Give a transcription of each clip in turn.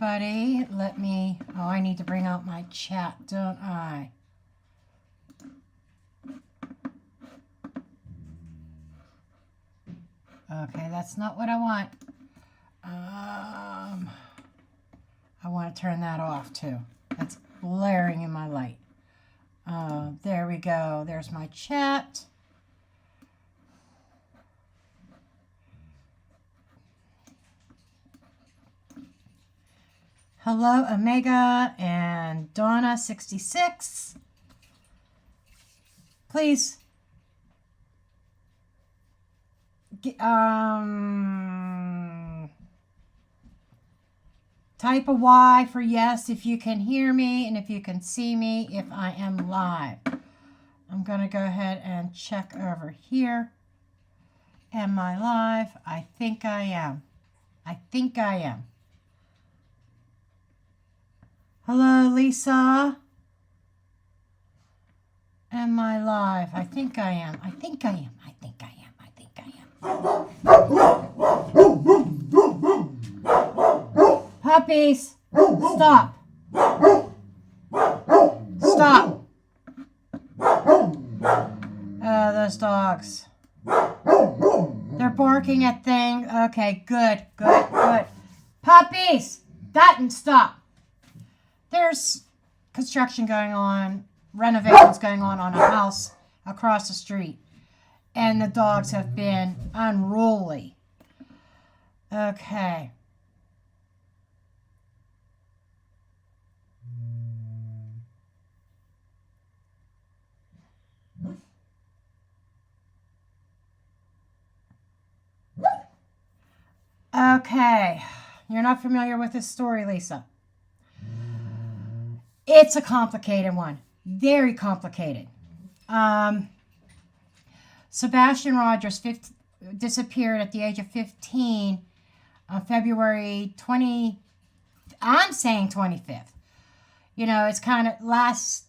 everybody. I need to bring out my chat, don't I? Okay, that's not what I want. I want to turn that off too. That's blaring in my light. There we go. There's my chat. Hello, Omega and Donna 66. Please. Type a Y for yes if you can hear me and if you can see me if I am live. I'm going to go ahead and check over here. Am I live? I think I am. I think I am. Hello, Lisa. Am I live? I think I am. I think I am. I think I am. I think I am. Puppies, stop. Stop. Oh, those dogs. They're barking at things. Okay, good, good, good. Puppies, Dutton, stop. There's construction going on, renovations going on a house across the street. And the dogs have been unruly. Okay. Okay. You're not familiar with this story, Lisa. It's a complicated one. Very complicated. Sebastian Rogers disappeared at the age of 15 on February 20. I'm saying 25th. You know, it's kind of last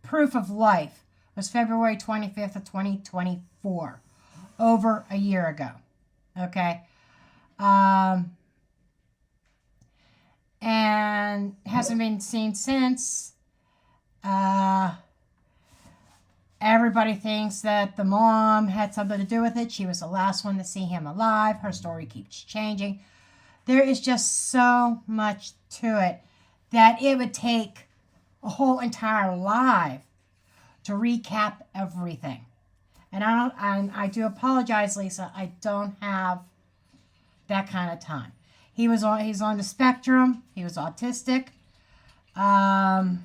proof of life was February 25th of 2024. Over a year ago. Okay. And hasn't been seen since. Everybody thinks that the mom had something to do with it. She was the last one to see him alive. Her story keeps changing. There is just so much to it that it would take a whole entire live to recap everything. And I do apologize, Lisa. I don't have that kind of time. He's on the spectrum. He was autistic. And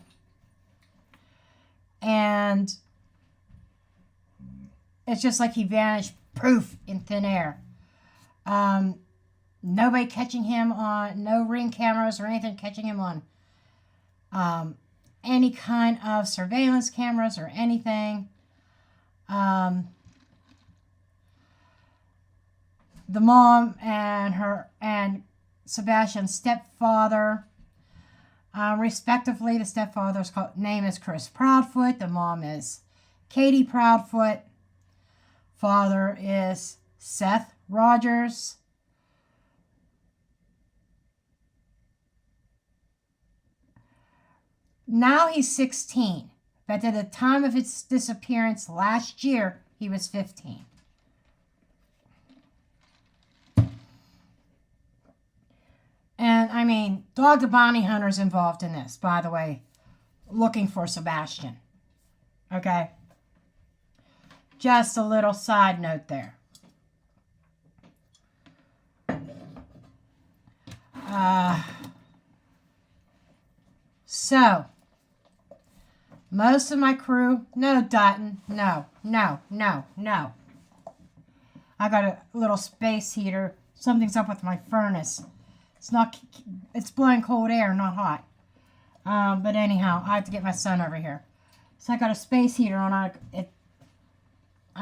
it's just like he vanished poof in thin air. Nobody catching him on, no ring cameras or anything catching him on any kind of surveillance cameras or anything. The mom and Sebastian's stepfather, respectively, the stepfather's name is Chris Proudfoot. The mom is Katie Proudfoot. Father is Seth Rogers. Now he's 16, but at the time of his disappearance last year, he was 15. And, I mean, Dog the Bounty Hunter's involved in this, by the way, looking for Sebastian. Okay? Just a little side note there. So, most of my crew, no, Dutton, no. I got a little space heater. Something's up with my furnace. It's blowing cold air, not hot. But anyhow, I have to get my son over here. So I got a space heater on. I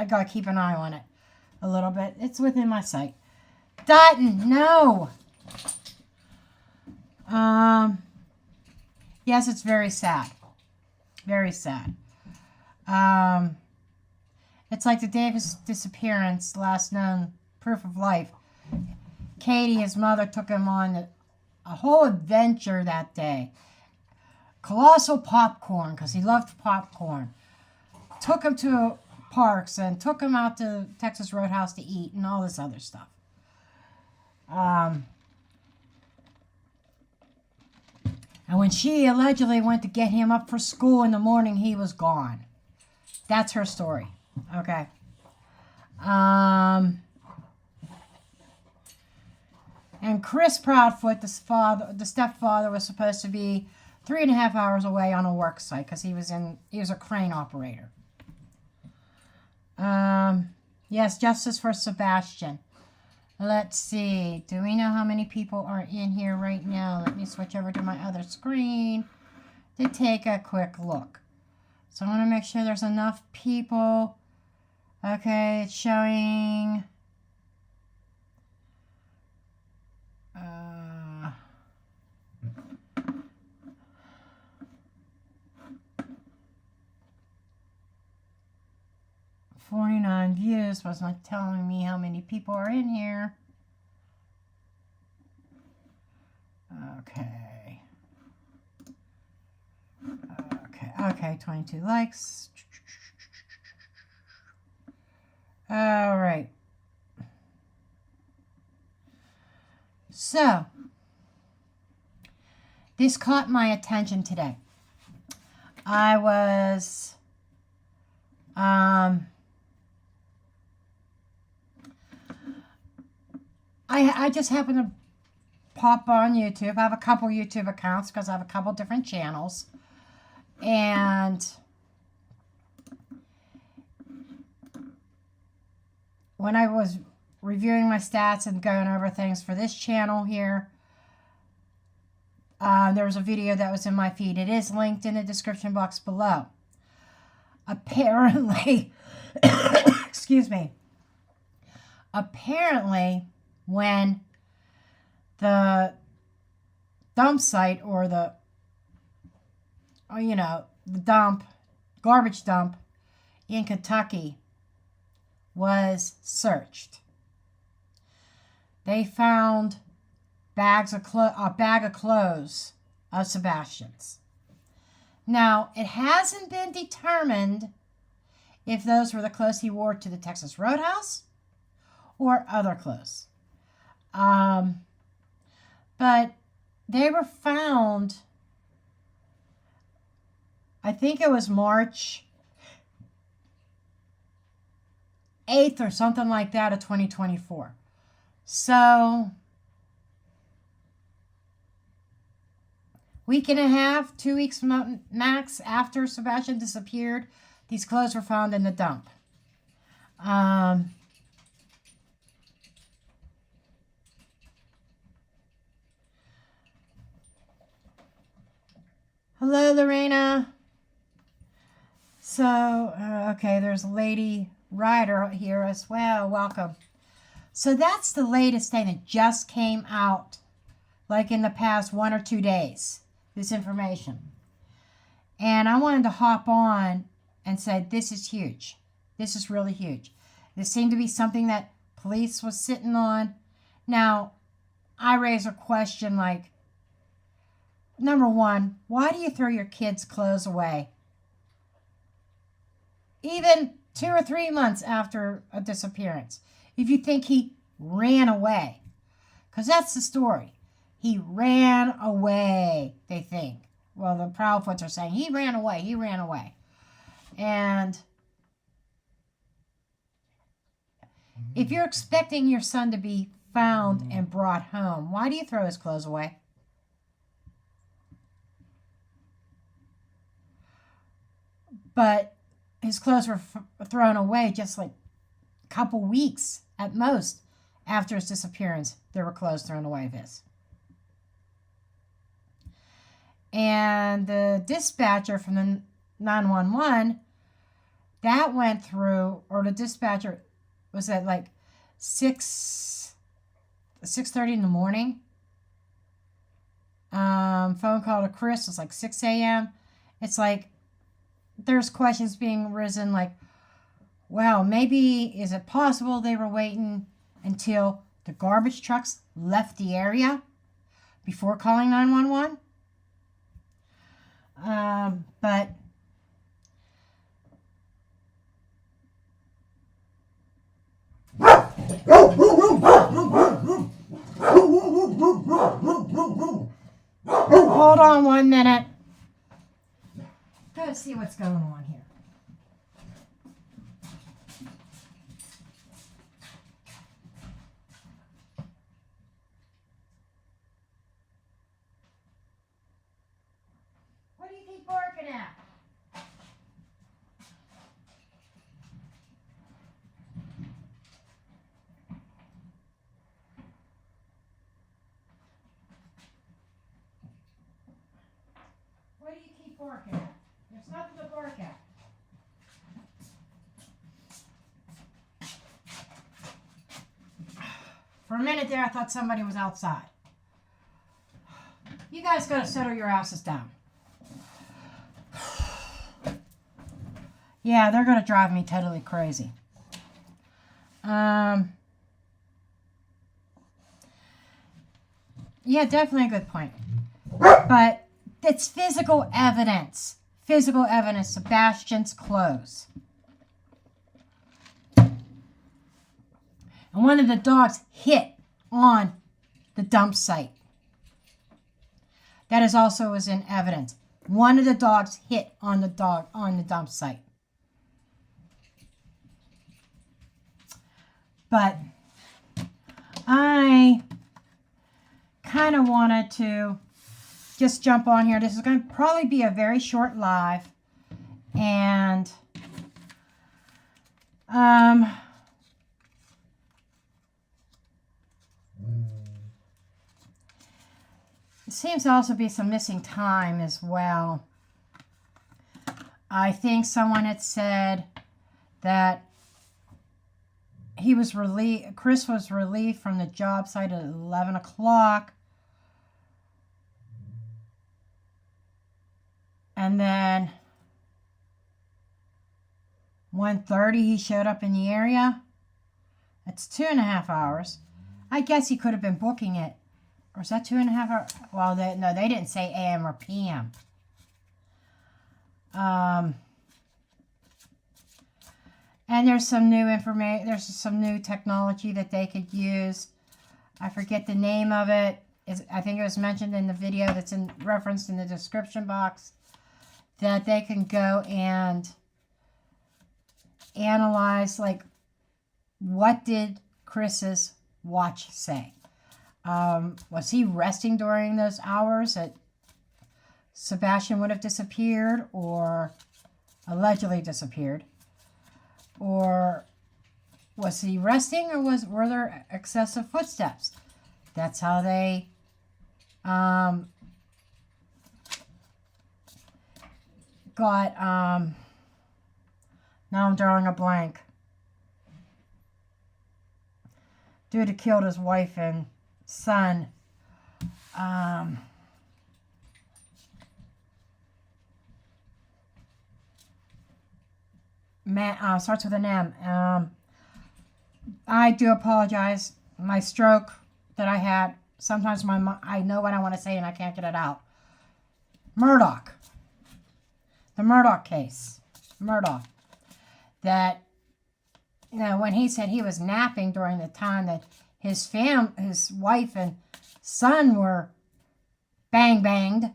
got to keep an eye on it a little bit. It's within my sight. Dutton, no. Yes, it's very sad. Very sad. It's like the day of his disappearance, last known proof of life. Katie, his mother, took him on a whole adventure that day. Colossal popcorn, because he loved popcorn. Took him to parks and took him out to Texas Roadhouse to eat and all this other stuff. And when she allegedly went to get him up for school in the morning, he was gone. That's her story. Okay. And Chris Proudfoot, the stepfather, was supposed to be 3.5 hours away on a work site because he was a crane operator. Yes, justice for Sebastian. Let's see. Do we know how many people are in here right now? Let me switch over to my other screen to take a quick look. So I want to make sure there's enough people. Okay, it's showing... 49 views, was not telling me how many people are in here. Okay. Okay, 22 likes. All right. So, this caught my attention today. I was, I just happened to pop on YouTube. I have a couple YouTube accounts because I have a couple different channels. And when I was reviewing my stats and going over things for this channel here, there was a video that was in my feed. It is linked in the description box below. Apparently, excuse me, apparently when the dump site or the garbage dump in Kentucky was searched, they found a bag of clothes of Sebastian's. Now, it hasn't been determined if those were the clothes he wore to the Texas Roadhouse or other clothes. But they were found, I think it was March 8th or something like that of 2024. So, week and a half, 2 weeks max after Sebastian disappeared, these clothes were found in the dump. Hello, Lorena. So, okay, there's Lady Ryder here as well. Welcome. So that's the latest thing that just came out, like in the past 1 or 2 days, this information. And I wanted to hop on and say, this is huge. This is really huge. This seemed to be something that police was sitting on. Now, I raise a question like, number one, why do you throw your kids' clothes away? Even 2 or 3 months after a disappearance. If you think he ran away. Because that's the story. He ran away, they think. Well, the Proudfoots are saying, he ran away, he ran away. And if you're expecting your son to be found and brought home, why do you throw his clothes away? But his clothes were thrown away just like a couple weeks at most after his disappearance. There were clothes thrown away of his. And the dispatcher from the 911, that went through, or the dispatcher was at like 6:30 in the morning. Phone call to Chris was like 6 a.m. It's like, there's questions being risen like, well, maybe is it possible they were waiting until the garbage trucks left the area before calling 911. But hold on 1 minute. Gotta see what's going on here. What do you keep barking at? What do you keep barking at? There's nothing to bark at. For a minute there, I thought somebody was outside. You guys gotta settle your asses down. Yeah, they're gonna drive me totally crazy. Yeah, definitely a good point. But it's physical evidence. Physical evidence. Sebastian's clothes. And one of the dogs hit on the dump site. That is also was in evidence. One of the dogs hit on the dump site. But I kind of wanted to just jump on here. This is going to probably be a very short live. And it seems to also be some missing time as well. I think someone had said that he was relieved, Chris was relieved from the job site at 11 o'clock. And then 1:30 he showed up in the area. That's 2.5 hours. I guess he could have been booking it. Or is that 2.5 hours? Well, no, they didn't say AM or PM. And there's some new information. There's some new technology that they could use. I forget the name of it. I think it was mentioned in the video that's referenced in the description box. That they can go and analyze, like, what did Chris's watch say? Was he resting during those hours that Sebastian would have disappeared or allegedly disappeared? Or was he resting, or were there excessive footsteps? That's how they got now I'm drawing a blank. Dude who killed his wife and son. Starts with an M. I do apologize. My stroke that I had. Sometimes I know what I want to say and I can't get it out. Murdoch. The Murdoch case. Murdoch. That, when he said he was napping during the time that his wife and son were banged,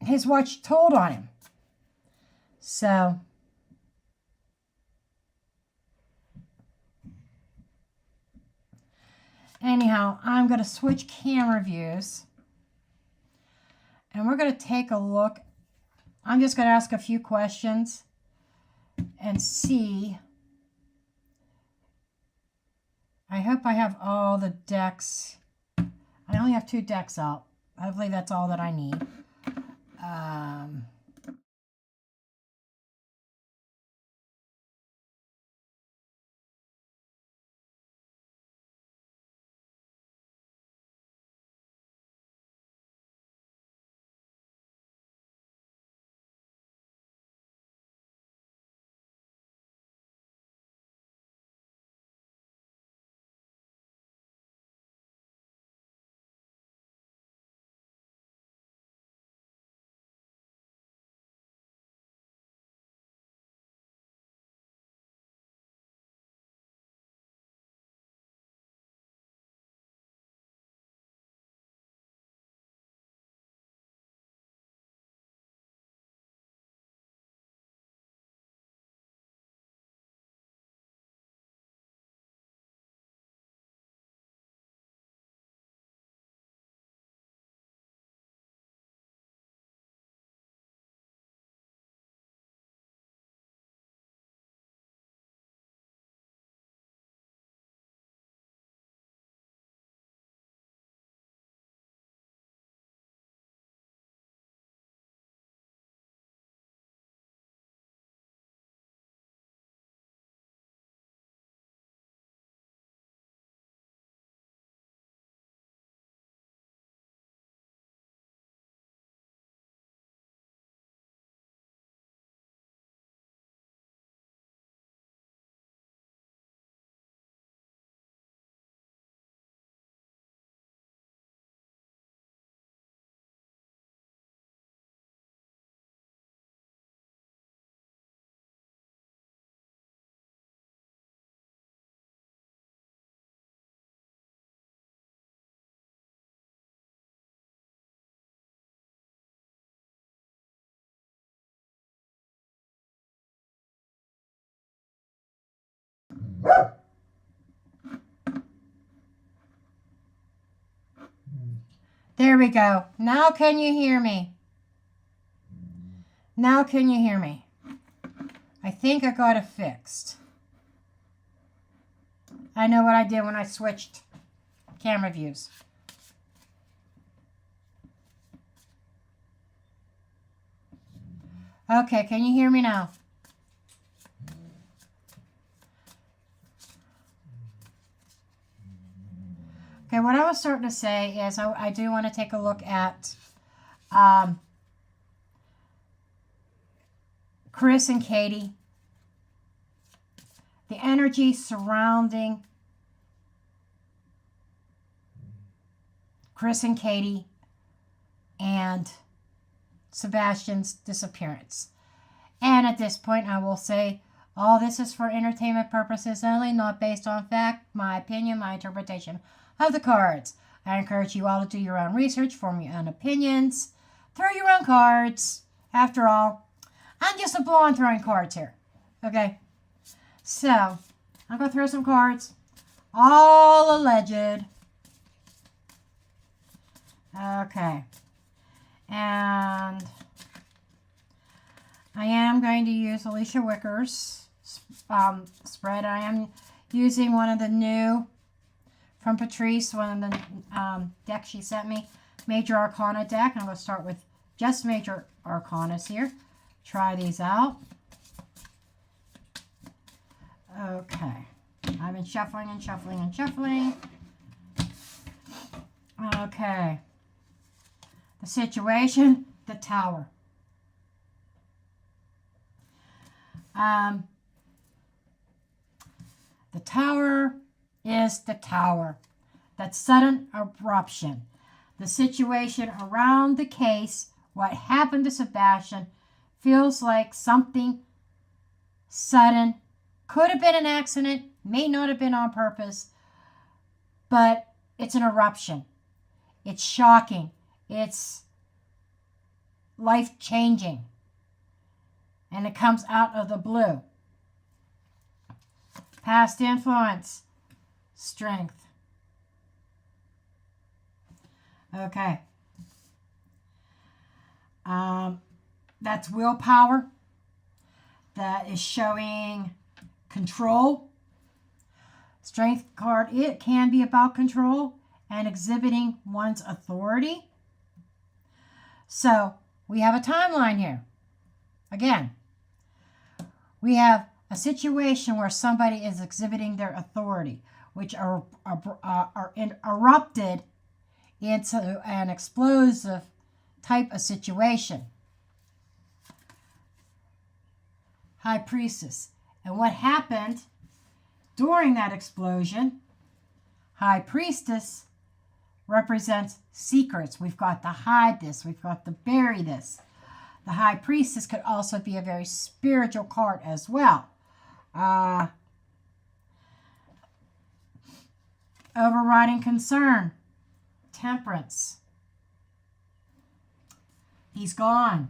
his watch told on him. So, anyhow, I'm going to switch camera views. And we're going to take a look. I'm just going to ask a few questions and see. I hope I have all the decks. I only have 2 decks out. Hopefully that's all that I need. There we go. Now can you hear me? Now can you hear me? I think I got it fixed. I know what I did when I switched camera views. Okay, can you hear me now? Okay, what I was starting to say is I do want to take a look at Chris and Katie. The energy surrounding Chris and Katie and Sebastian's disappearance. And at this point, I will say all this is for entertainment purposes only, not based on fact, my opinion, my interpretation of the cards. I encourage you all to do your own research, form your own opinions, throw your own cards. After all, I'm just a blonde throwing cards here. Okay? So, I'm going to throw some cards. All alleged. Okay. And I am going to use Alicia Wicker's spread. I am using one of the new from Patrice, one of the decks she sent me, Major Arcana deck. I'm going to start with just Major Arcanas here. Try these out. Okay. I've been shuffling and shuffling and shuffling. Okay. The situation, the Tower. The Tower is the Tower. That sudden eruption. The situation around the case, what happened to Sebastian, feels like something sudden. Could have been an accident, may not have been on purpose, but it's an eruption. It's shocking. It's life-changing. And it comes out of the blue. Past influence. Strength. Okay. That's willpower. That is showing control. Strength card, it can be about control and exhibiting one's authority. So, we have a timeline here. Again, we have a situation where somebody is exhibiting their authority, which are erupted into an explosive type of situation. High Priestess. And what happened during that explosion, High Priestess represents secrets. We've got to hide this. We've got to bury this. The High Priestess could also be a very spiritual card as well. Overriding concern. Temperance. He's gone.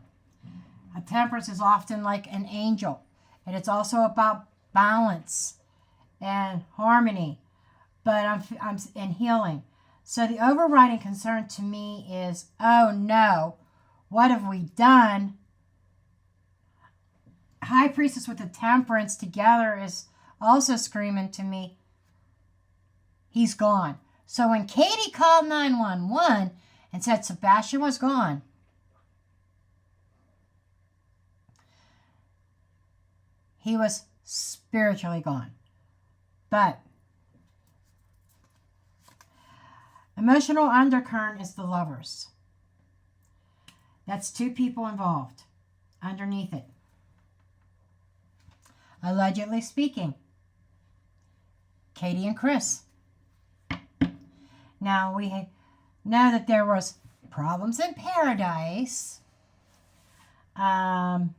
A temperance is often like an angel. And it's also about balance and harmony. But I'm in healing. So the overriding concern to me is, oh no, what have we done? High Priestess with the Temperance together is also screaming to me, he's gone. So when Katie called 911 and said Sebastian was gone, he was spiritually gone. But emotional undercurrent is the Lovers. That's two people involved underneath it. Allegedly speaking, Katie and Chris. Now we know that there was problems in paradise. And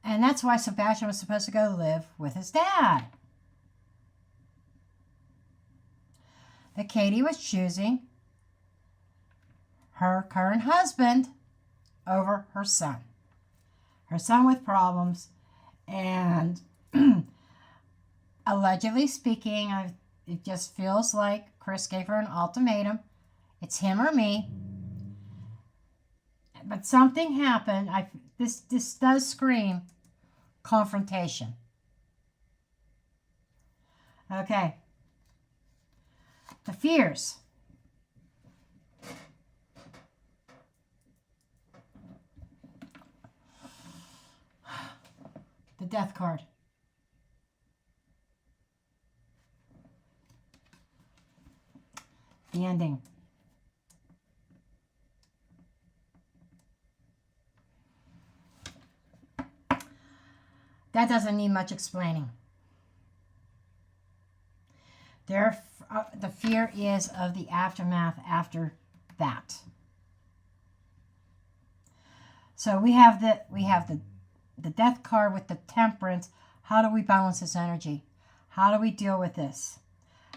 that's why Sebastian was supposed to go live with his dad. That Katie was choosing her current husband over her son. Her son with problems. And allegedly speaking, it just feels like Chris gave her an ultimatum. It's him or me. But something happened. This does scream confrontation. Okay. The fears. The death card. The ending. That doesn't need much explaining. The fear is of the aftermath after that. So we have the death card with the temperance. How do we balance this energy? How do we deal with this?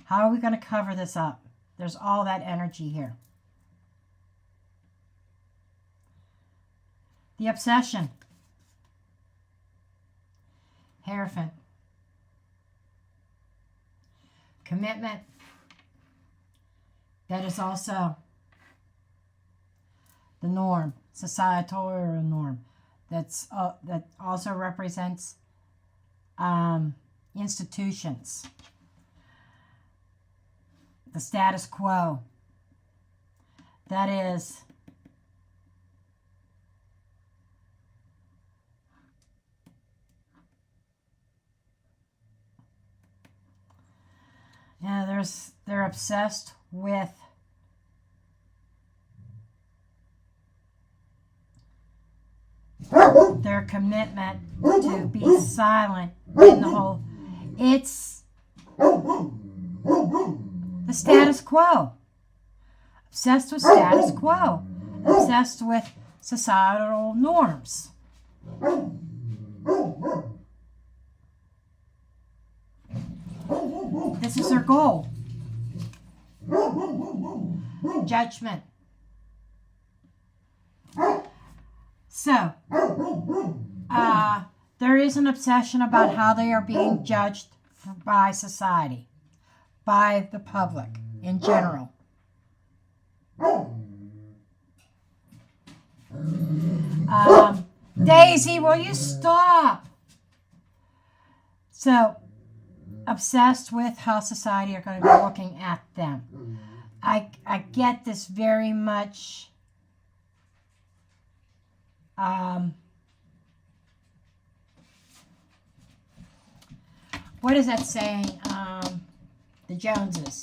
How are we going to cover this up? There's all that energy here. The obsession. Hierophant. Commitment. That is also the norm, societal norm. That also represents institutions. The status quo. That is they're obsessed with their commitment to be silent in the whole. It's the status quo. Obsessed with status quo. Obsessed with societal norms. This is their goal. Judgment. So, there is an obsession about how they are being judged by society, by the public in general. Daisy, will you stop? So, obsessed with how society are going to be looking at them. I get this very much. What is that saying? The Joneses.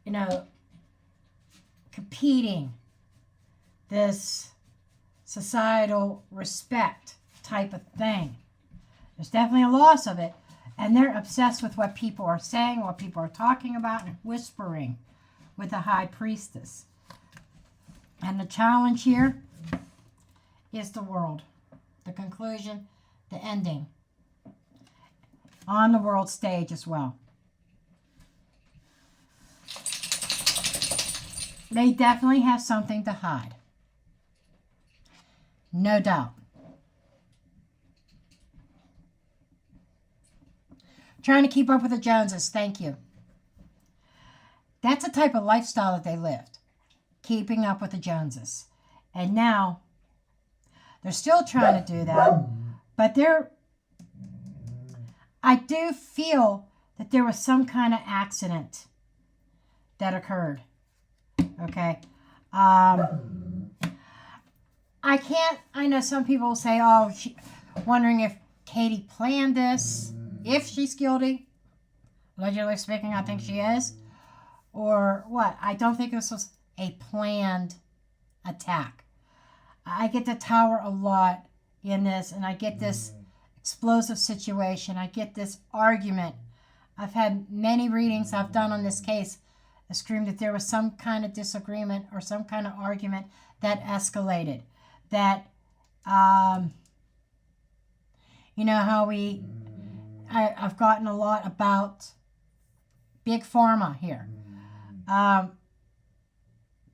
You know, competing. This societal respect type of thing. There's definitely a loss of it. And they're obsessed with what people are saying, what people are talking about, and whispering with the high priestess. And the challenge here is the world. The conclusion, the ending. On the world stage as well. They definitely have something to hide. No doubt. Trying to keep up with the Joneses. Thank you. That's a type of lifestyle that they lived. Keeping up with the Joneses. And now, they're still trying to do that. But I do feel that there was some kind of accident that occurred. Okay. I know some people say, oh, wondering if Katie planned this. If she's guilty, allegedly speaking, I think she is. Or what? I don't think this was a planned attack. I get the tower a lot in this, and I get this explosive situation. I get this argument. I've had many readings I've done on this case that scream that there was some kind of disagreement or some kind of argument that escalated. That, you know how I've gotten a lot about Big Pharma here.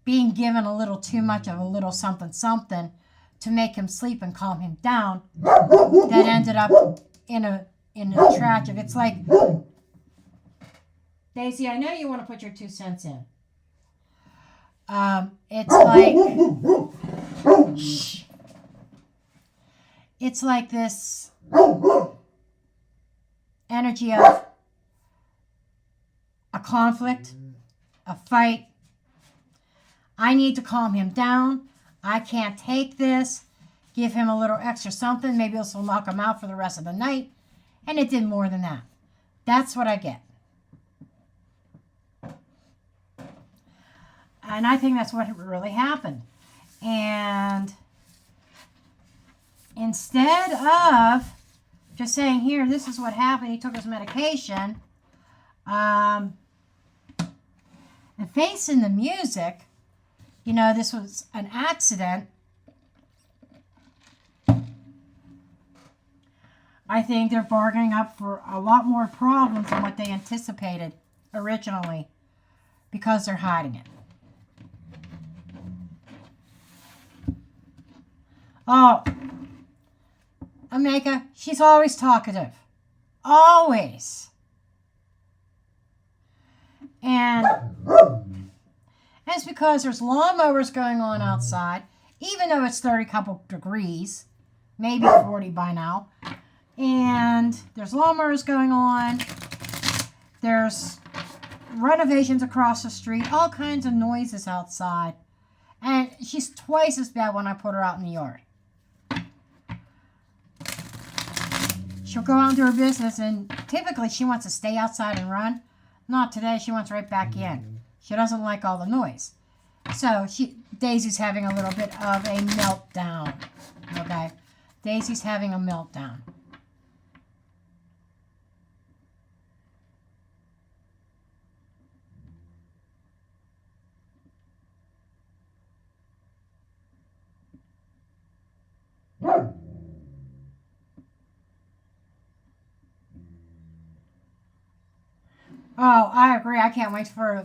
Being given a little too much of a little something something to make him sleep and calm him down. That ended up in a in the tragic. It's like, Daisy, I know you want to put your 2 cents in. It's like, shh. It's like this energy of a conflict, a fight. I need to calm him down. I can't take this. Give him a little extra something. Maybe this will knock him out for the rest of the night. And it did more than that. That's what I get. And I think that's what really happened. And instead of just saying, here, this is what happened, he took his medication, and facing the music, you know, this was an accident. I think they're bargaining up for a lot more problems than what they anticipated originally because they're hiding it. Oh, Omega, she's always talkative. Always. And it's because there's lawnmowers going on outside, even though it's 30 couple degrees, maybe 40 by now. And there's lawnmowers going on. There's renovations across the street, all kinds of noises outside. And she's twice as bad when I put her out in the yard. She'll go out and do her business, and typically she wants to stay outside and run. Not today. She wants right back in. She doesn't like all the noise. So Daisy's having a little bit of a meltdown. Okay? Daisy's having a meltdown. Oh, I agree. I can't wait for...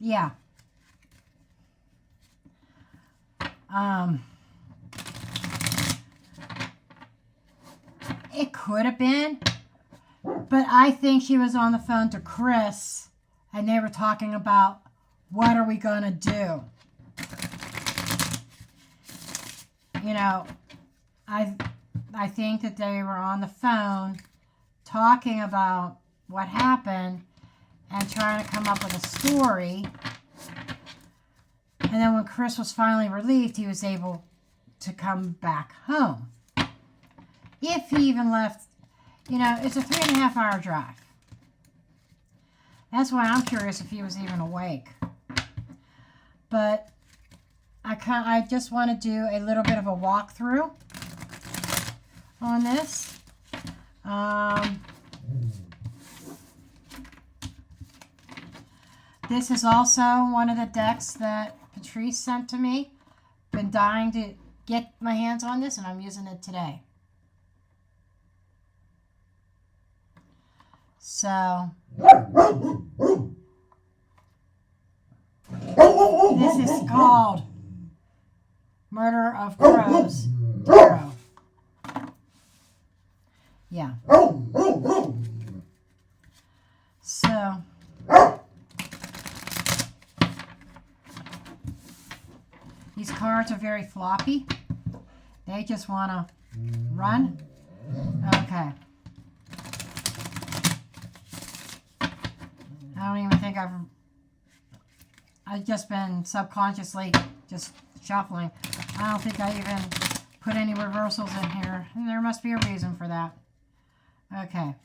Yeah. It could have been, but I think she was on the phone to Chris, and they were talking about, what are we going to do? You know, I think that they were on the phone talking about what happened and trying to come up with a story. And then when Chris was finally relieved, he was able to come back home. If he even left, you know, it's a 3.5 hour drive. That's why I'm curious if he was even awake. But I just want to do a little bit of a walkthrough on this. This is also one of the decks that Patrice sent to me. Been dying to get my hands on this, and I'm using it today. So, this is called Murder of Crows Tarot. Yeah. So, these cards are very floppy. They just want to run. Okay. I don't even think I've just been subconsciously just shuffling. I don't think I even put any reversals in here. And there must be a reason for that. Okay.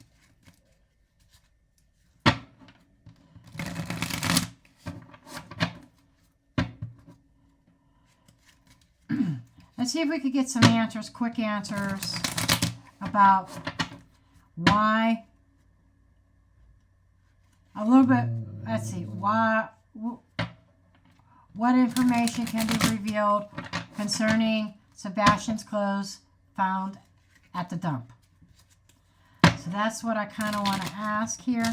Let's see if we could get some answers, quick answers about why. A little bit, let's see, why, what information can be revealed concerning Sebastian's clothes found at the dump. So that's what I kind of want to ask here.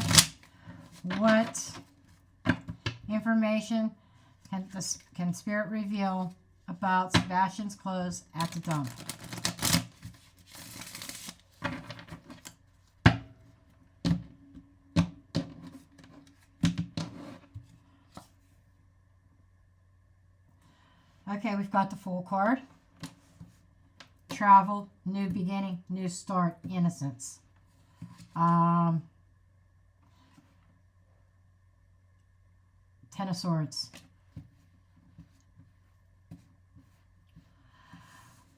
What information can Spirit reveal about Sebastian's clothes at the dump? Okay, we've got the Fool card. Travel, new beginning, new start, innocence. Ten of Swords.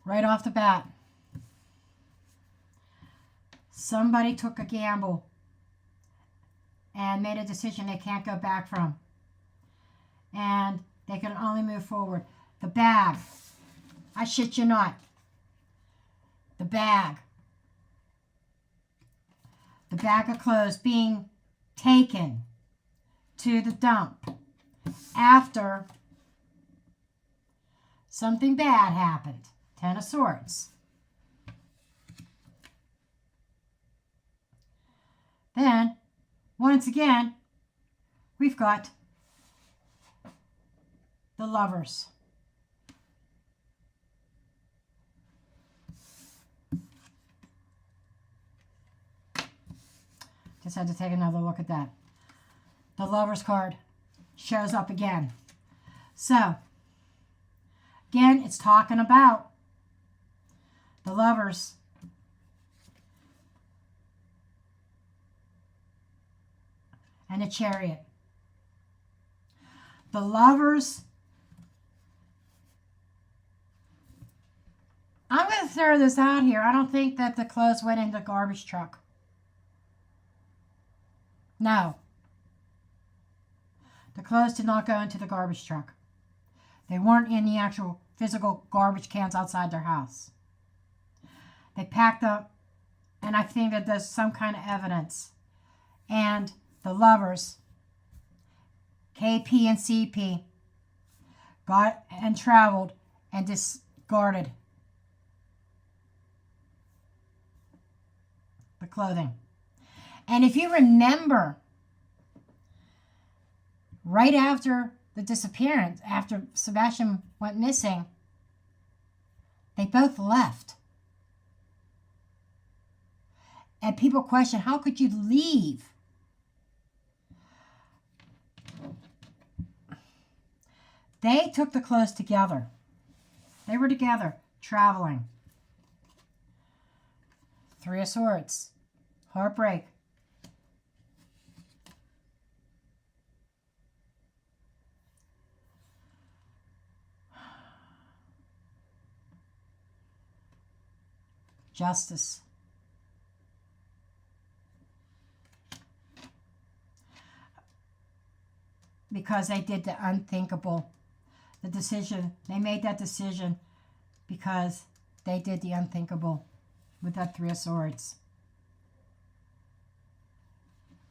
Right off the bat, somebody took a gamble and made a decision they can't go back from. And they can only move forward. The bag. I shit you not. The bag. The bag of clothes being taken to the dump after something bad happened. Ten of Swords. Then, once again, we've got the Lovers. Just had to take another look at that. The Lovers card shows up again. So, again, it's talking about the Lovers and the Chariot. The Lovers, I'm going to throw this out here. I don't think that the clothes went in the garbage truck. No. The clothes did not go into the garbage truck. They weren't in the actual physical garbage cans outside their house. They packed up, and I think that there's some kind of evidence. And the Lovers, KP and CP, got and traveled and discarded the clothing. And if you remember, right after the disappearance, after Sebastian went missing, they both left. And people question, how could you leave? They took the clothes together. They were together, traveling. Three of Swords. Heartbreak. Justice. Because they did the unthinkable. The decision, they made that decision because they did the unthinkable with that Three of Swords.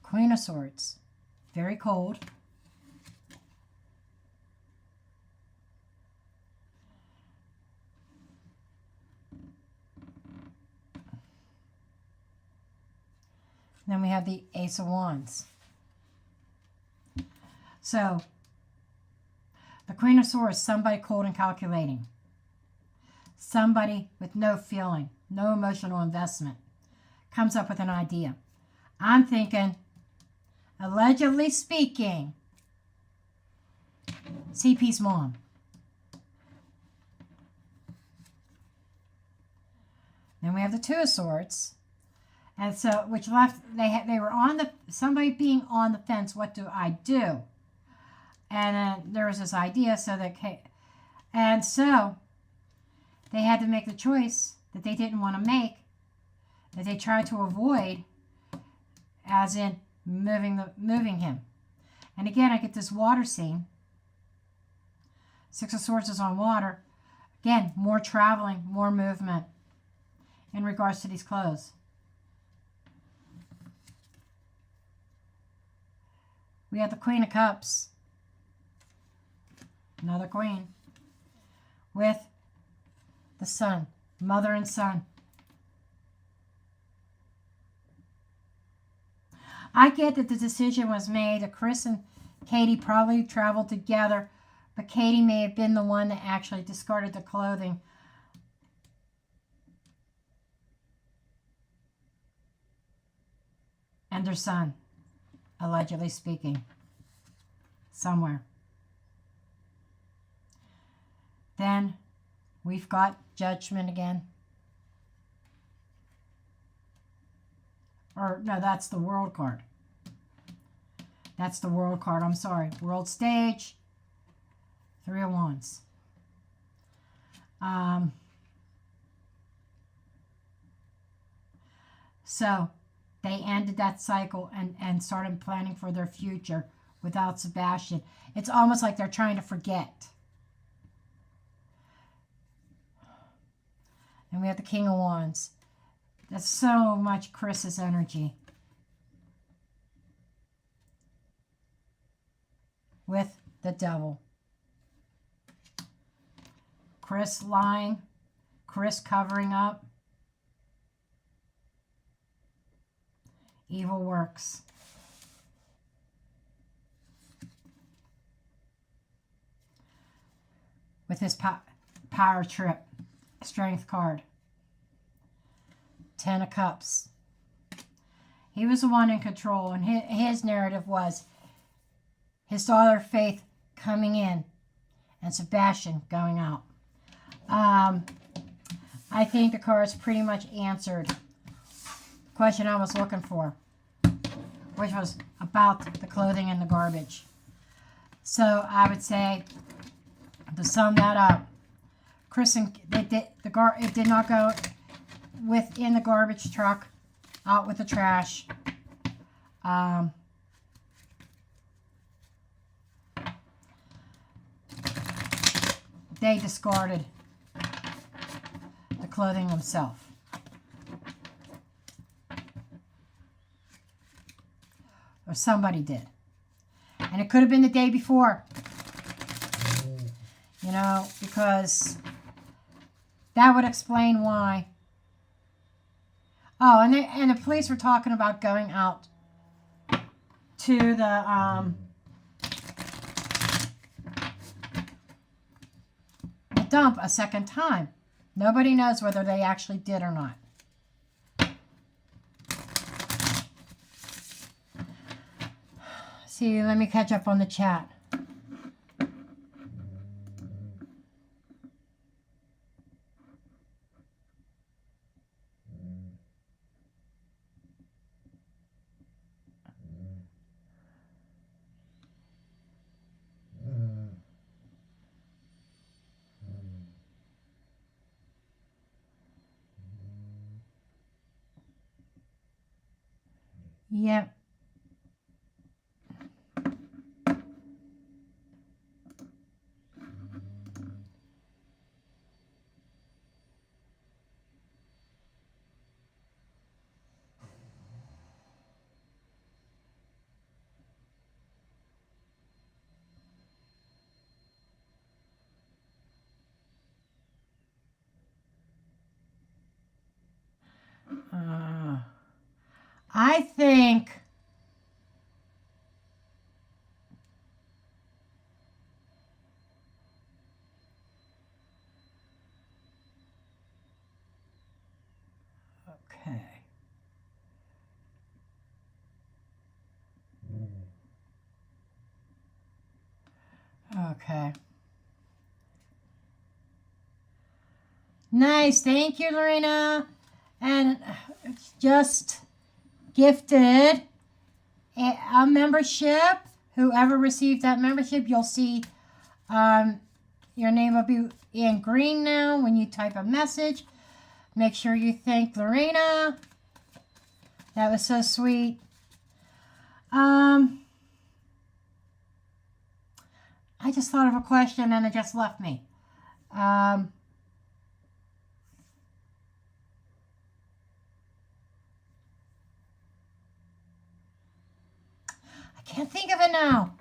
Queen of Swords. Very cold. Then we have the Ace of Wands. So, the Queen of Swords, somebody cold and calculating. Somebody with no feeling, no emotional investment, comes up with an idea. I'm thinking, allegedly speaking, CP's mom. Then we have the Two of Swords. And so, which left, they were on the, somebody being on the fence, what do I do? And there was this idea, so that, and so they had to make the choice that they didn't want to make, that they tried to avoid, as in moving him. And again, I get this water scene. Six of Swords is on water. Again, more traveling, more movement in regards to these clothes. We have the Queen of Cups. Another queen. With the Sun. Mother and son. I get that the decision was made that Chris and Katie probably traveled together, but Katie may have been the one that actually discarded the clothing. And their son. Allegedly speaking, somewhere. then we've got Judgment again. Or, no, that's the World card. That's the World card. I'm sorry. World Stage. 3 of Wands. So, they ended that cycle and started planning for their future without Sebastian. It's almost like they're trying to forget. And we have the King of Wands. That's so much Chris's energy. With the Devil. Chris lying. Chris covering up. Evil works. With his power trip. Strength card. 10 of Cups. He was the one in control, and his narrative was his daughter Faith coming in and Sebastian going out. I think the cards pretty much answered the question I was looking for, which was about the clothing and the garbage. So I would say, to sum that up, Chris and it did not go within the garbage truck, out with the trash. They discarded the clothing themselves. Or somebody did. And it could have been the day before. You know, because that would explain why. Oh, and the police were talking about going out to the dump a second time. Nobody knows whether they actually did or not. See, let me catch up on the chat. Yep. I think okay. Okay. Nice. Thank you, Lorena. And just gifted a membership. Whoever received that membership, you'll see your name will be in green now when you type a message. Make sure you thank Lorena. That was so sweet. I just thought of a question and it just left me. I can't think of it now.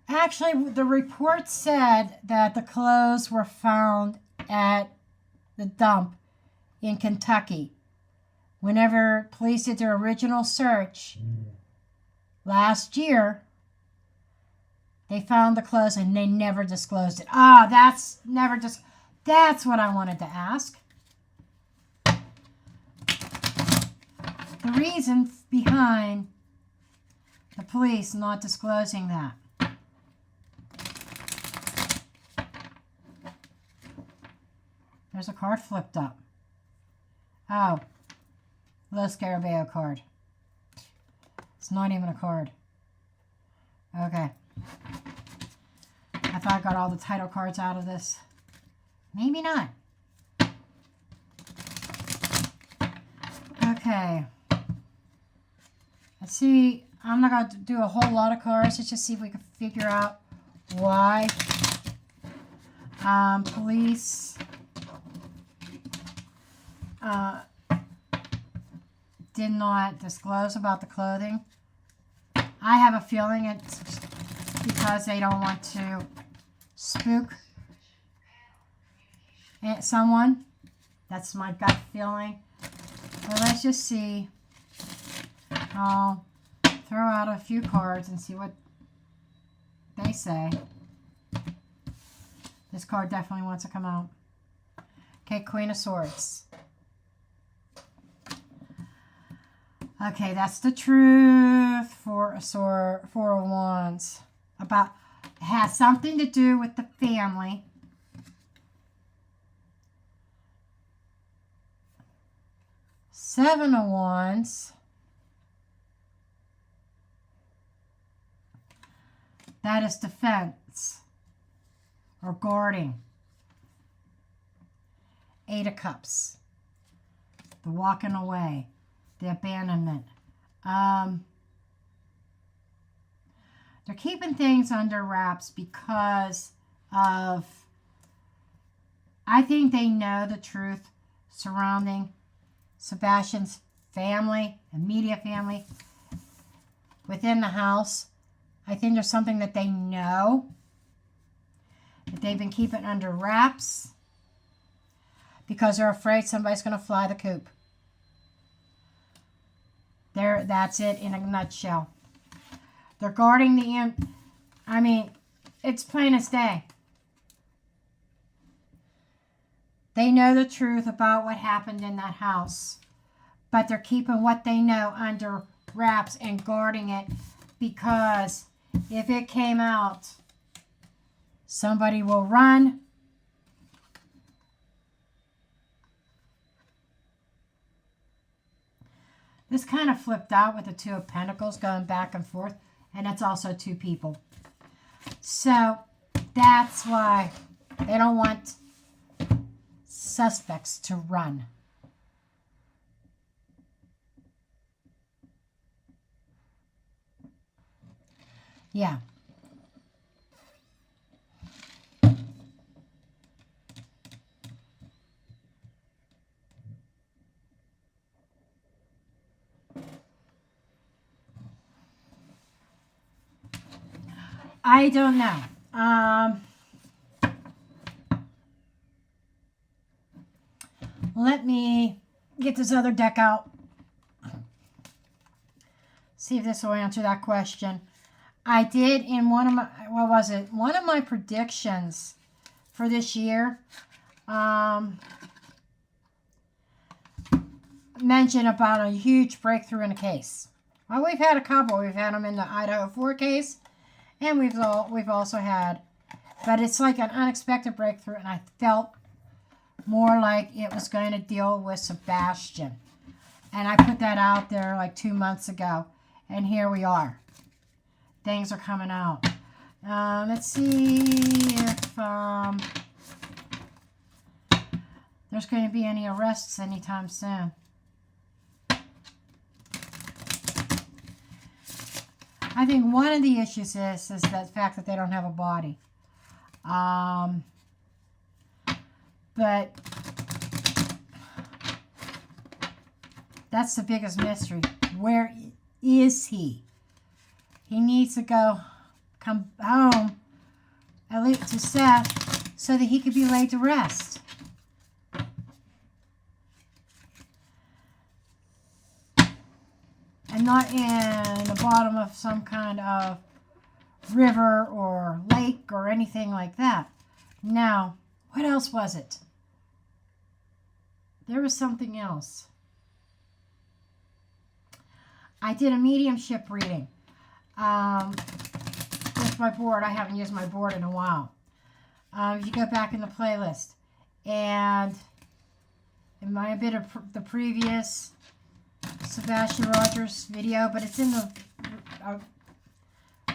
Actually, the report said that the clothes were found at the dump in Kentucky. Whenever police did their original search last year, They found the clothes and they never disclosed it. Ah, that's never just. That's what I wanted to ask. The reason behind the police not disclosing that. There's a card flipped up. Oh, Los Scarabeo card. It's not even a card. Okay. I thought I got all the title cards out of this. Maybe not. Okay. Let's see. I'm not going to do a whole lot of cards. Let's just see if we can figure out why police did not disclose about the clothing. I have a feeling it's because they don't want to spook someone. That's my gut feeling. Well, let's just see. I'll throw out a few cards and see what they say. This card definitely wants to come out. Okay, Queen of Swords. Okay, that's the truth for a sword, Four of Wands. It has something to do with the family. Seven of Wands. That is defense or guarding. Eight of Cups. The walking away. The abandonment. They're keeping things under wraps because of, I think they know the truth surrounding Sebastian's family, immediate family, within the house. I think there's something that they know that they've been keeping under wraps because they're afraid somebody's going to fly the coop. That's it in a nutshell. They're guarding the I mean, it's plain as day. They know the truth about what happened in that house, but they're keeping what they know under wraps and guarding it because if it came out, somebody will run. This kind of flipped out with the Two of Pentacles going back and forth, and it's also two people. So that's why they don't want suspects to run. Yeah. I don't know. Let me get this other deck out. See if this will answer that question. I did in one of my, what was it? One of my predictions for this year. Mention about a huge breakthrough in a case. Well, we've had a couple. We've had them in the Idaho 4 case. And we've also had, but it's like an unexpected breakthrough, and I felt more like it was going to deal with Sebastian. And I put that out there like 2 months ago, and here we are. Things are coming out. Let's see if there's going to be any arrests anytime soon. I think one of the issues is the fact that they don't have a body. But that's the biggest mystery. Where is he? He needs to come home, at least to Seth, so that he could be laid to rest. And not in the bottom of some kind of river or lake or anything like that. Now, what else was it? There was something else. I did a mediumship reading with my board. I haven't used my board in a while. You go back in the playlist, and it might have been the previous Sebastian Rogers video, but it's in the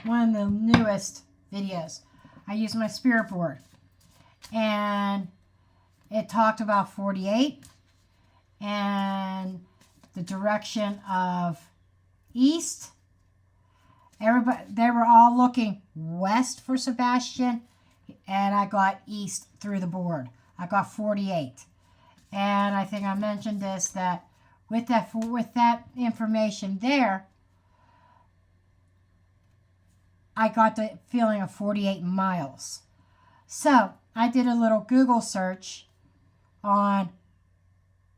one of the newest videos. I used my spirit board, and it talked about 48 and the direction of east. Everybody, they were all looking west for Sebastian, and I got east through the board. I got 48. And I think I mentioned this, that with that information there, I got the feeling of 48 miles. So I did a little Google search on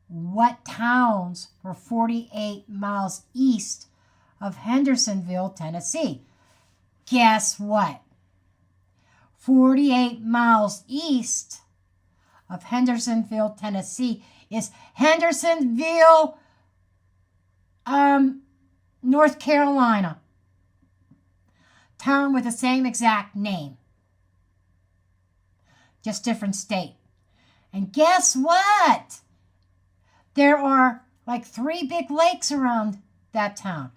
what towns were 48 miles east of Hendersonville, Tennessee. Guess what? 48 miles east of Hendersonville, Tennessee is Hendersonville, North Carolina. Town with the same exact name. Just different state. And guess what? There are like 3 big lakes around that town.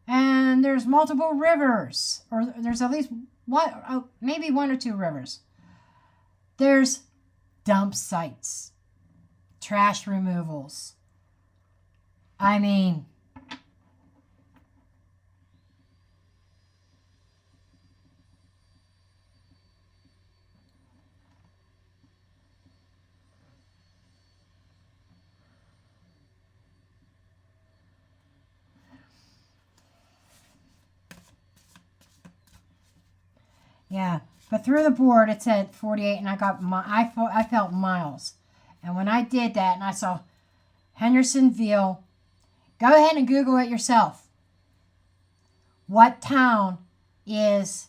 And there's multiple rivers. Or there's at least one, maybe 1 or 2 rivers. There's dump sites. Trash removals. I mean, yeah, but through the board it said 48, and I felt miles. And when I did that, and I saw Hendersonville, go ahead and Google it yourself. What town is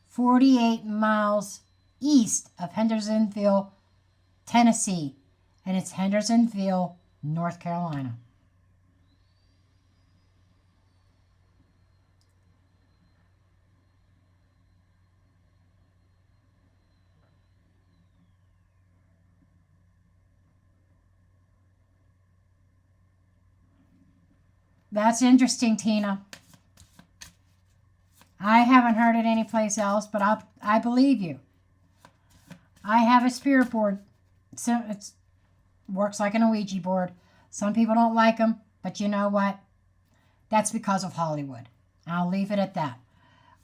48 miles east of Hendersonville, Tennessee? And it's Hendersonville, North Carolina. That's interesting, Tina. I haven't heard it anyplace else, but I believe you. I have a spirit board. So it works like an Ouija board. Some people don't like them, but you know what? That's because of Hollywood. I'll leave it at that.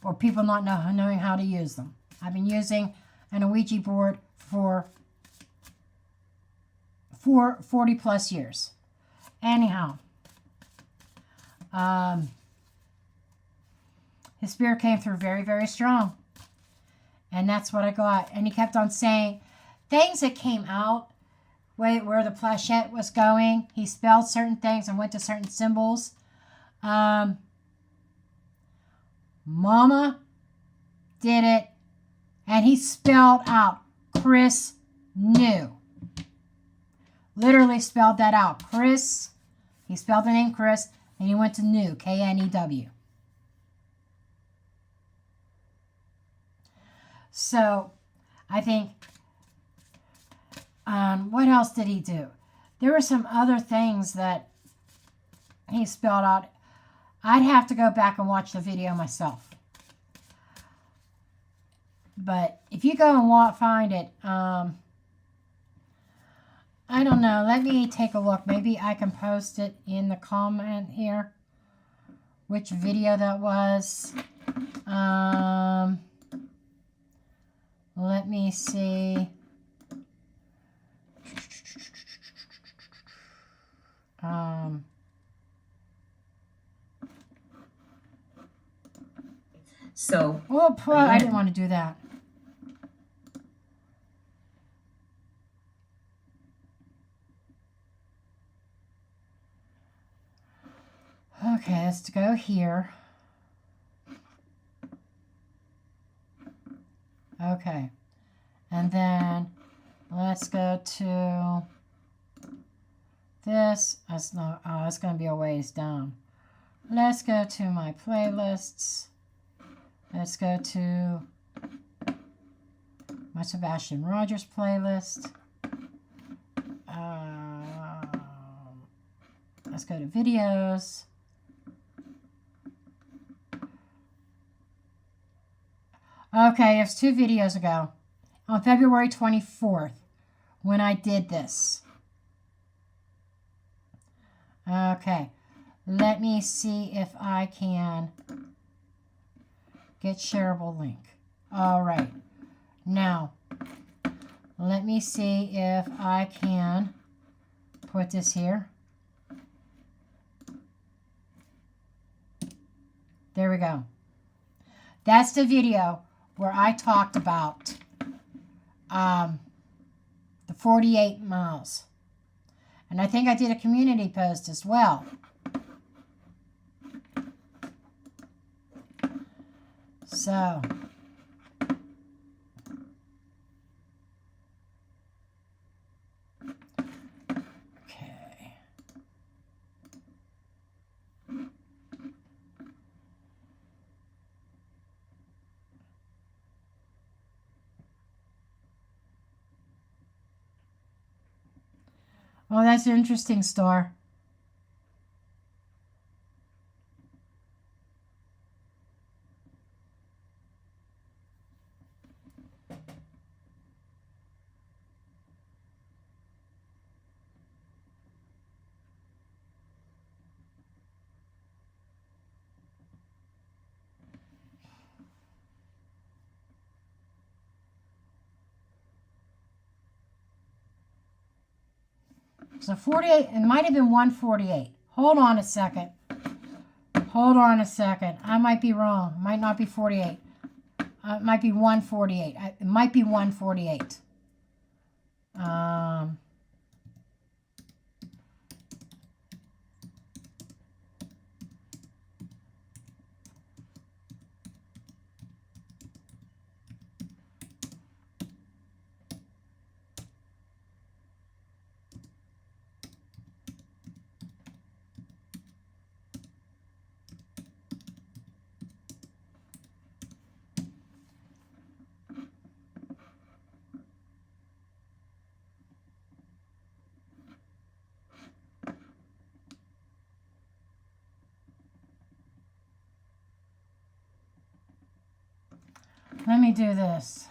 Or people not knowing how to use them. I've been using an Ouija board for 40 plus years. Anyhow. His spirit came through very, very strong. And that's what I got. And he kept on saying things that came out where the planchette was going. He spelled certain things and went to certain symbols. Mama did it. And he spelled out Chris New. Literally spelled that out. Chris. He spelled the name Chris. And he went to New, K-N-E-W. So, I think, what else did he do? There were some other things that he spelled out. I'd have to go back and watch the video myself. But if you go and find it, I don't know. Let me take a look. Maybe I can post it in the comment here. Which video that was. Let me see. So. Oh, I didn't want to do that. Okay, let's go here. Okay. And then let's go to this. That's not, oh, it's going to be a ways down. Let's go to my playlists. Let's go to my Sebastian Rogers playlist. Let's go to videos. Okay, it's 2 videos ago. On February 24th, when I did this. Okay, let me see if I can get shareable link. All right, now let me see if I can put this here. There we go. That's the video where I talked about the 48 miles. And I think I did a community post as well. So, okay. Oh, that's an interesting store. So 48, it might have been 148. Hold on a second. Hold on a second. I might be wrong. It might not be 48. It might be 148. It might be 148. Let me do this.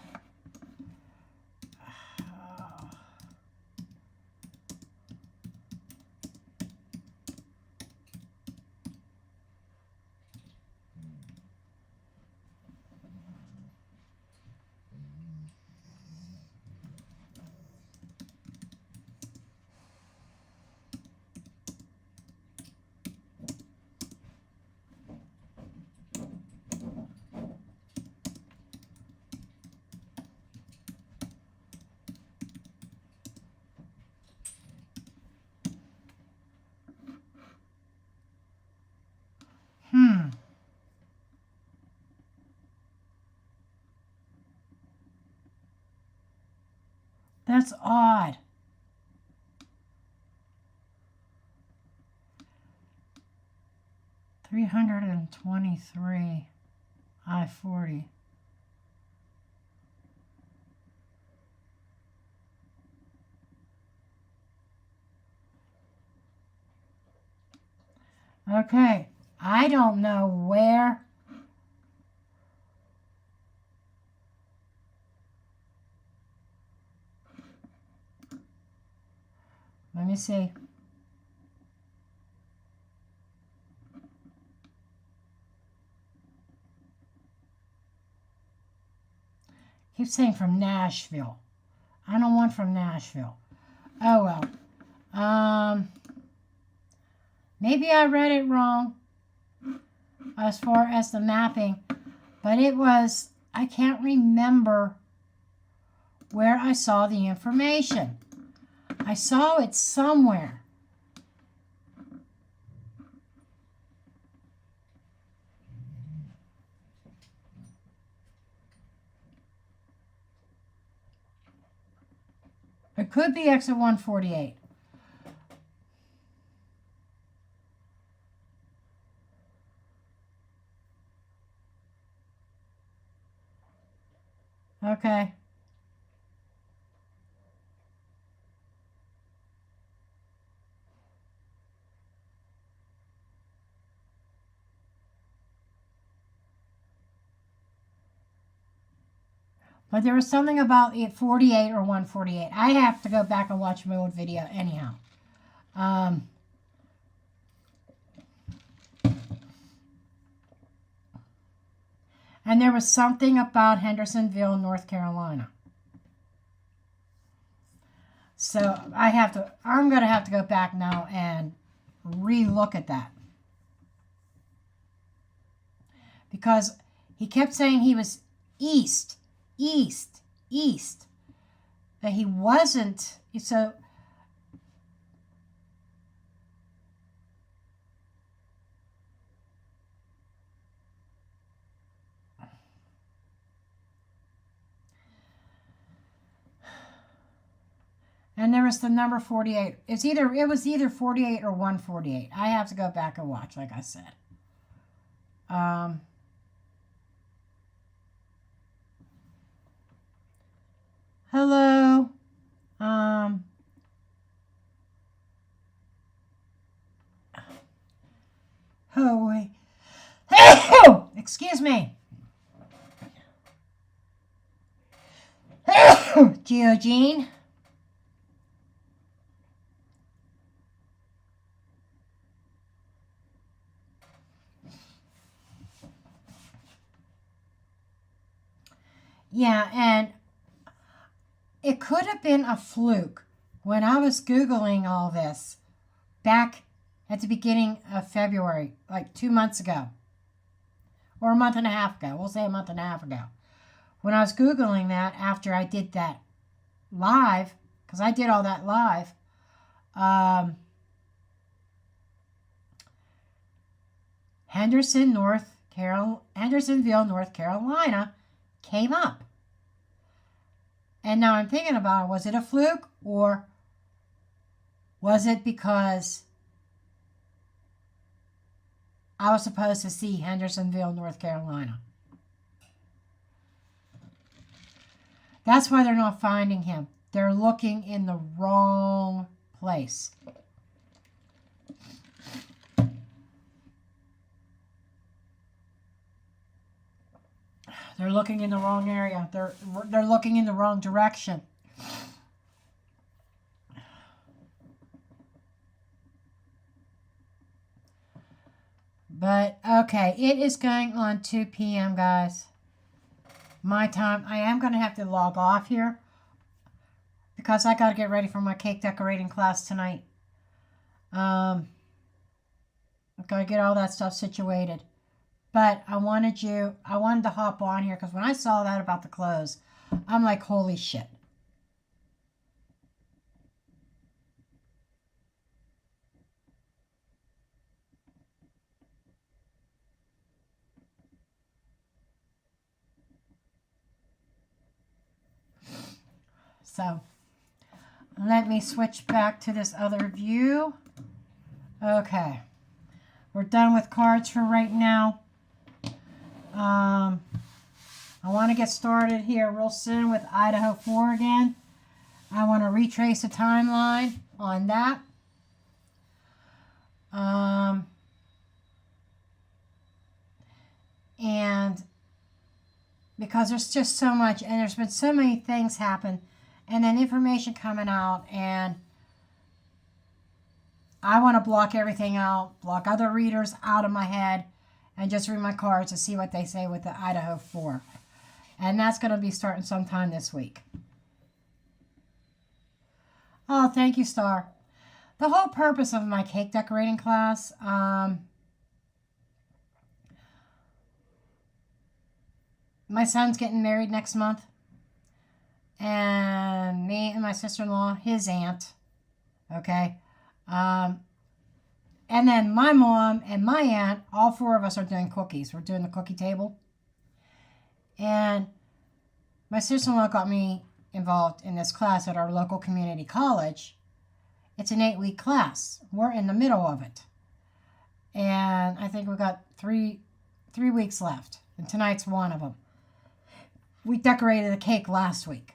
That's odd. $323 I-40. Okay, I don't know where. Let me see. Keep saying from Nashville. I don't want from Nashville. Oh well. Maybe I read it wrong as far as the mapping, but it was, I can't remember where I saw the information. I saw it somewhere. It could be exit 148. Okay. But there was something about it 48 or 148. I have to go back and watch my old video anyhow. And there was something about Hendersonville, North Carolina. So I'm going to have to go back now and re-look at that. Because he kept saying he was east. That he wasn't. So and there was the number 48. It was either 48 or 148. I have to go back and watch, like I said. Hello. Oh, wait. Excuse me. Geogene. Yeah, and it could have been a fluke when I was Googling all this back at the beginning of February, like 2 months ago, or a month and a half ago. We'll say a month and a half ago. When I was Googling that after I did that live, because I did all that live, Hendersonville, North Carolina came up. And now I'm thinking about it, was it a fluke or was it because I was supposed to see Hendersonville, North Carolina? That's why they're not finding him. They're looking in the wrong place. They're looking in the wrong area. They're looking in the wrong direction. But, okay, it is going on 2 p.m., guys. My time. I am going to have to log off here because I got to get ready for my cake decorating class tonight. I've got to get all that stuff situated. But I wanted to hop on here because when I saw that about the clothes, I'm like, holy shit. So, let me switch back to this other view. Okay. We're done with cards for right now. I want to get started here real soon with Idaho 4 again. I want to retrace the timeline on that. And because there's just so much, and there's been so many things happen, and then information coming out, and I want to block everything out, block other readers out of my head, and just read my cards to see what they say with the Idaho 4. And that's going to be starting sometime this week. Oh, thank you, Star. The whole purpose of my cake decorating class, my son's getting married next month. And me and my sister-in-law, his aunt, okay? And then my mom and my aunt, all four of us are doing cookies. We're doing the cookie table. And my sister-in-law got me involved in this class at our local community college. It's an 8-week class. We're in the middle of it. And I think we've got three weeks left. And tonight's one of them. We decorated the cake last week.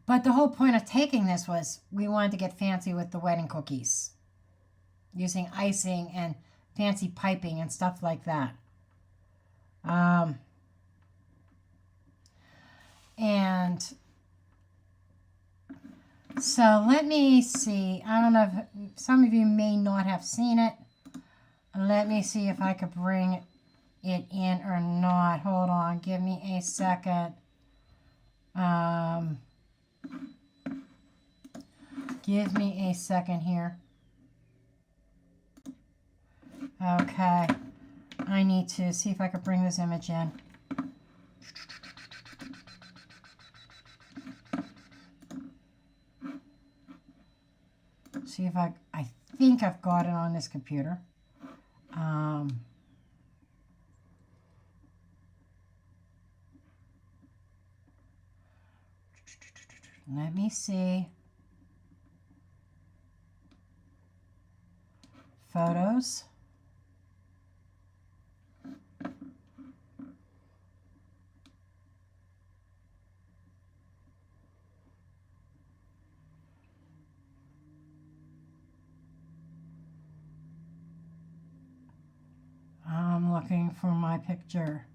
But the whole point of taking this was we wanted to get fancy with the wedding cookies. Using icing and fancy piping and stuff like that. And so let me see. I don't know if some of you may not have seen it. Let me see if I could bring it in or not. Hold on. Give me a second. Give me a second here. Okay. I need to see if I could bring this image in. See if I think I've got it on this computer. Let me see. Photos. I'm looking for my picture.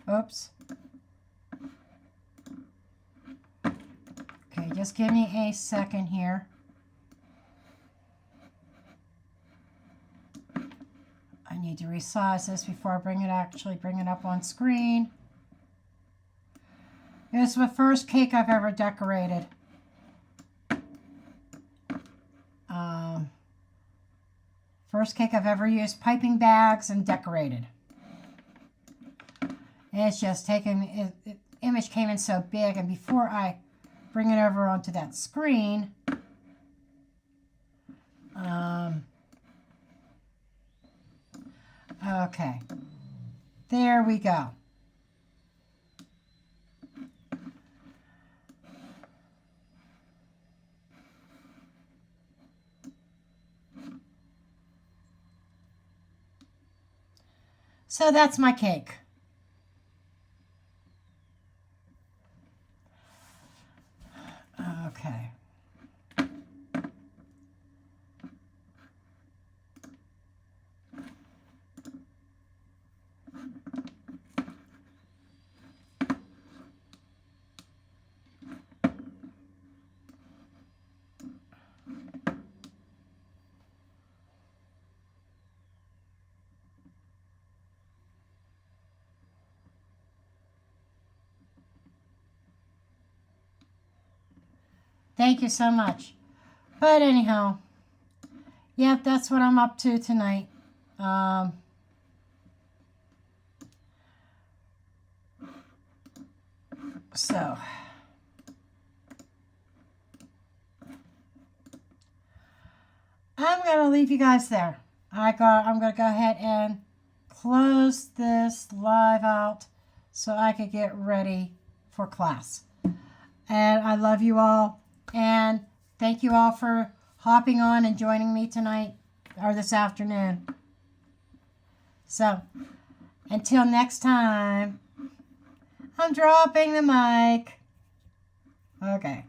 Oops. Okay, just give me a second here. I need to resize this before I bring it up on screen. It's the first cake I've ever decorated. First cake I've ever used piping bags and decorated. And it's just taken, the image came in so big, and before I bring it over onto that screen, okay, there we go. So that's my cake. Okay. Thank you so much. But anyhow, yeah, that's what I'm up to tonight. So I'm going to leave you guys there. I'm going to go ahead and close this live out so I could get ready for class. And I love you all. And thank you all for hopping on and joining me tonight or this afternoon. So, until next time, I'm dropping the mic. Okay.